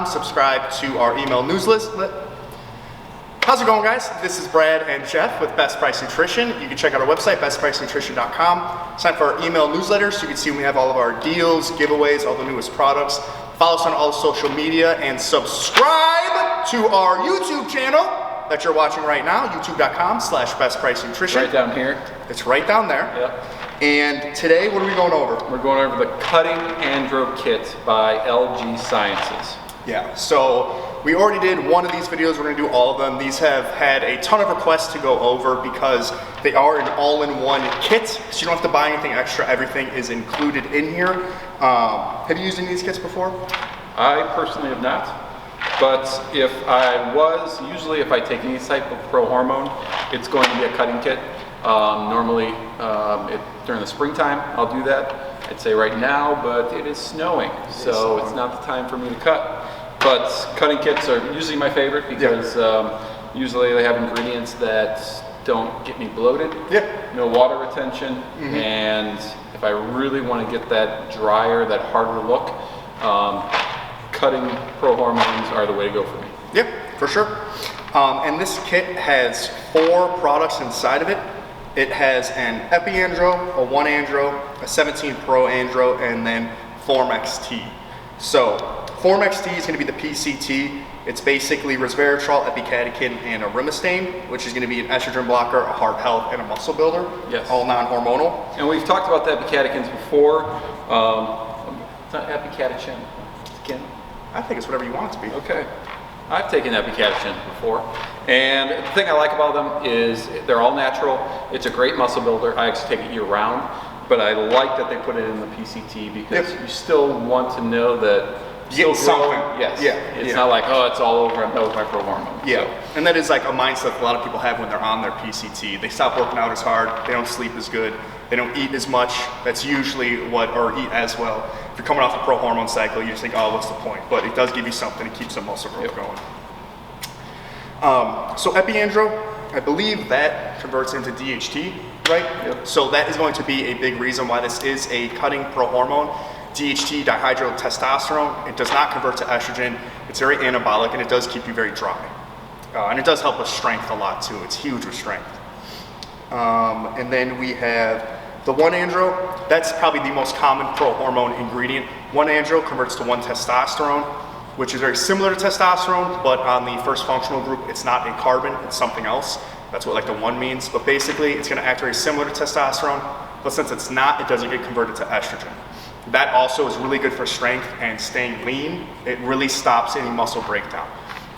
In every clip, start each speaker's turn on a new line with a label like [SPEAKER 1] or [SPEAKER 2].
[SPEAKER 1] BestPriceNutrition.com. Subscribe to our email newsletter. How's it going, guys? This is Brad and Jeff with Best Price Nutrition. You can check out our website, BestPriceNutrition.com. Sign up for our email newsletter so you can see when we have all of our deals, giveaways, all the newest products. Follow us on all social media and subscribe to our YouTube channel that you're watching right now, youtube.com/BestPriceNutrition.
[SPEAKER 2] Right down here.
[SPEAKER 1] It's right down there.
[SPEAKER 2] Yep.
[SPEAKER 1] And today, what are we going over?
[SPEAKER 2] We're going over the Cutting Andro Kit by LG Sciences.
[SPEAKER 1] Yeah, so we already did one of these videos. We're going to do all of them. These have had a ton of requests to go over because they are an all-in-one kit, so you don't have to buy anything extra. Everything is included in here. Have you used any of these kits before?
[SPEAKER 2] I personally have not, but if I was, usually if I take any type of pro hormone, it's going to be a cutting kit. Normally during the springtime I'll do that. I'd say right now, but it is snowing, so it's not the time for me to cut. But cutting kits are usually my favorite because usually they have ingredients that don't get me bloated, no water retention, and if I really want to get that drier, that harder look, cutting pro hormones are the way to go for me.
[SPEAKER 1] Yep, for sure. And this kit has 4 products inside of it. It has an Epi Andro, a 1 Andro, a 17 Pro Andro, and then Form XT. So Form XT is going to be the PCT. It's basically resveratrol, epicatechin, and arimistane, which is going to be an estrogen blocker, a heart health, and a muscle builder. Yes. All non-hormonal.
[SPEAKER 2] And we've talked about the epicatechins before. It's not epicatechin.
[SPEAKER 1] I think it's whatever you want it to be.
[SPEAKER 2] Okay. I've taken epicatechin before, and the thing I like about them is they're all natural. It's a great muscle builder. I actually take it year round, but I like that they put it in the PCT because you still want to know that
[SPEAKER 1] you get something.
[SPEAKER 2] Yes. Yeah. It's not like, oh, it's all over, I'm done with my pro hormone.
[SPEAKER 1] Yeah. So. And that is like a mindset a lot of people have when they're on their PCT. They stop working out as hard. They don't sleep as good. They don't eat as much. That's usually or eat as well. If you're coming off a pro hormone cycle, you just think, oh, what's the point? But it does give you something. It keeps the muscle growth going. So Epi Andro, I believe that converts into DHT, right? Yep. So that is going to be a big reason why this is a cutting pro hormone. DHT, dihydrotestosterone, it does not convert to estrogen. It's very anabolic and it does keep you very dry. And it does help with strength a lot too. It's huge with strength. And then we have the 1 Andro. That's probably the most common pro hormone ingredient. 1 Andro converts to 1 testosterone, which is very similar to testosterone, but on the first functional group, it's not a carbon, it's something else. That's what like the 1 means. But basically, it's gonna act very similar to testosterone, but since it's not, it doesn't get converted to estrogen. That also is really good for strength and staying lean. It really stops any muscle breakdown.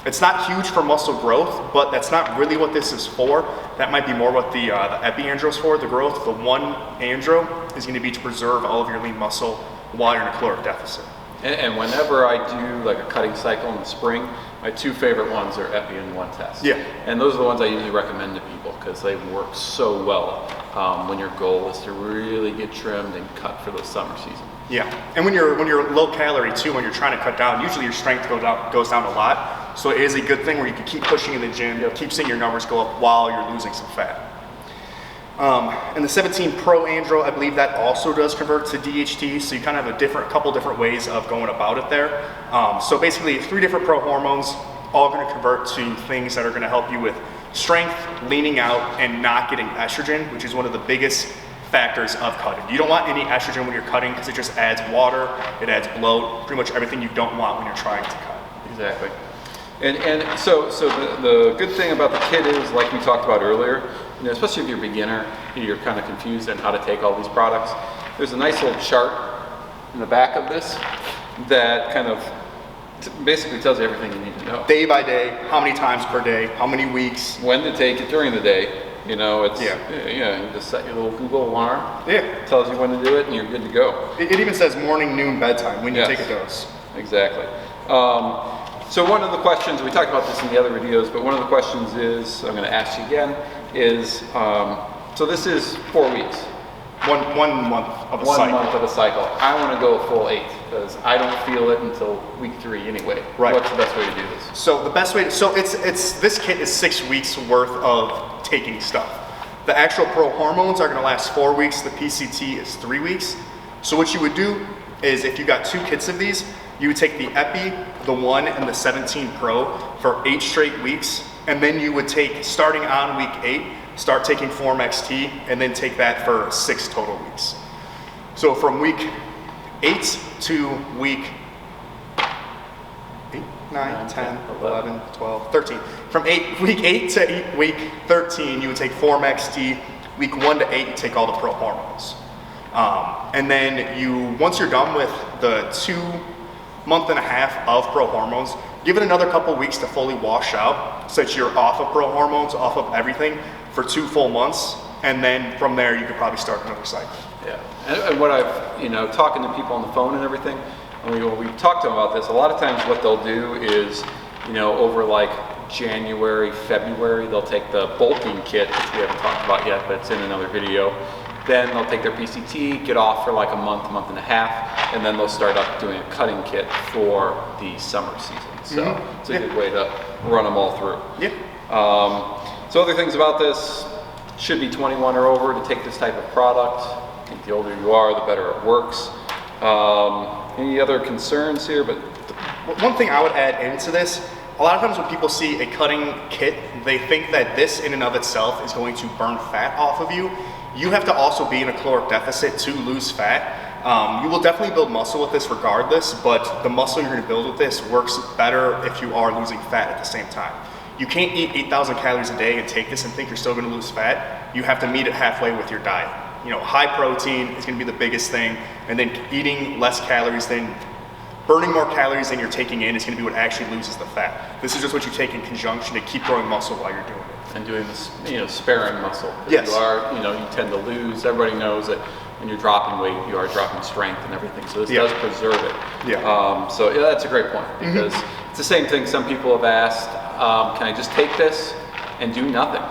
[SPEAKER 1] It's not huge for muscle growth, but that's not really what this is for. That might be more what the Epi Andro is for, the growth. The 1 Andro is going to be to preserve all of your lean muscle while you're in a caloric deficit.
[SPEAKER 2] And whenever I do like a cutting cycle in the spring, my 2 favorite ones are Epi and 1 Test. Yeah. And those are the ones I usually recommend to people because they work so well when your goal is to really get trimmed and cut for the summer season.
[SPEAKER 1] Yeah, and when you're low calorie too, when you're trying to cut down, usually your strength goes down a lot. So it is a good thing where you can keep pushing in the gym, keep seeing your numbers go up while you're losing some fat. And the 17 Pro Andro, I believe that also does convert to DHT. So you kind of have a couple different ways of going about it there. So basically 3 different pro hormones, all going to convert to things that are going to help you with strength, leaning out, and not getting estrogen, which is one of the biggest factors of cutting. You don't want any estrogen when you're cutting because it just adds water, it adds bloat, pretty much everything you don't want when you're trying to cut.
[SPEAKER 2] Exactly. And so the good thing about the kit is, like we talked about earlier, you know, especially if you're a beginner, you're kind of confused on how to take all these products. There's a nice little chart in the back of this that kind of basically tells you everything you need to know.
[SPEAKER 1] Day by day, how many times per day, how many weeks.
[SPEAKER 2] When to take it during the day. You know, it's, you just set your little Google alarm. It tells you when to do it and you're good to go.
[SPEAKER 1] It even says morning, noon, bedtime when you take a dose.
[SPEAKER 2] Exactly. So one of the questions, we talked about this in the other videos, but one of the questions is, I'm going to ask you again, is, so this is 4 weeks.
[SPEAKER 1] One month of a cycle.
[SPEAKER 2] 1 month of a cycle. I want to go a full 8 because I don't feel it until week 3 anyway.
[SPEAKER 1] Right.
[SPEAKER 2] What's the best way to do this?
[SPEAKER 1] So the best way, this kit is 6 weeks worth of taking stuff. The actual pro hormones are going to last 4 weeks. The PCT is 3 weeks. So what you would do is if you got 2 kits of these, you would take the Epi, the 1, and the 17 Pro for 8 straight weeks, and then you would take, starting on week 8, start taking Form XT, and then take that for 6 total weeks. So from week 8 to week 8, 9, 10, 11, 12, 13. From week 8 to week 13, you would take Form XT. Week 1 to 8, you take all the pro hormones. And then once you're done with the 2 month and a half of pro hormones, give it another couple weeks to fully wash out, so that you're off of pro hormones, off of everything for 2 full months. And then from there, you could probably start another cycle.
[SPEAKER 2] Yeah, and what I've, talking to people on the phone and everything, when we talk to them about this, a lot of times what they'll do is, over like January, February, they'll take the bulking kit, which we haven't talked about yet, but it's in another video. Then they'll take their PCT, get off for like a month, month and a half, and then they'll start up doing a cutting kit for the summer season. So it's a good way to run them all through.
[SPEAKER 1] Yeah.
[SPEAKER 2] So other things about this, should be 21 or over to take this type of product. I think the older you are, the better it works. Any other concerns here? But
[SPEAKER 1] one thing I would add into this, a lot of times when people see a cutting kit, they think that this in and of itself is going to burn fat off of you. You have to also be in a caloric deficit to lose fat. You will definitely build muscle with this regardless, but the muscle you're going to build with this works better if you are losing fat at the same time. You can't eat 8,000 calories a day and take this and think you're still going to lose fat. You have to meet it halfway with your diet. High protein is going to be the biggest thing, and then eating less calories than burning more calories than you're taking in is going to be what actually loses the fat. This is just what you take in conjunction to keep growing muscle while you're doing it.
[SPEAKER 2] And doing this, sparing muscle.
[SPEAKER 1] Yes.
[SPEAKER 2] You tend to lose. Everybody knows that when you're dropping weight, you are dropping strength and everything. So this does preserve it.
[SPEAKER 1] Yeah.
[SPEAKER 2] So that's a great point, because it's the same thing some people have asked, can I just take this and do nothing?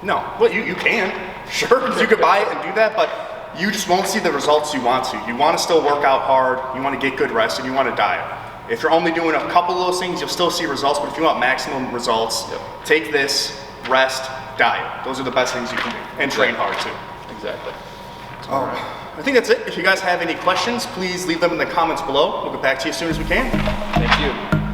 [SPEAKER 1] No, well, you can, sure, you could buy it and do that, but you just won't see the results you want to. You want to still work out hard, you want to get good rest, and you want to diet. If you're only doing a couple of those things, you'll still see results, but if you want maximum results, take this, rest, diet. Those are the best things you can do, and train hard too.
[SPEAKER 2] Exactly.
[SPEAKER 1] All right. I think that's it. If you guys have any questions, please leave them in the comments below. We'll get back to you as soon as we can.
[SPEAKER 2] Thank you.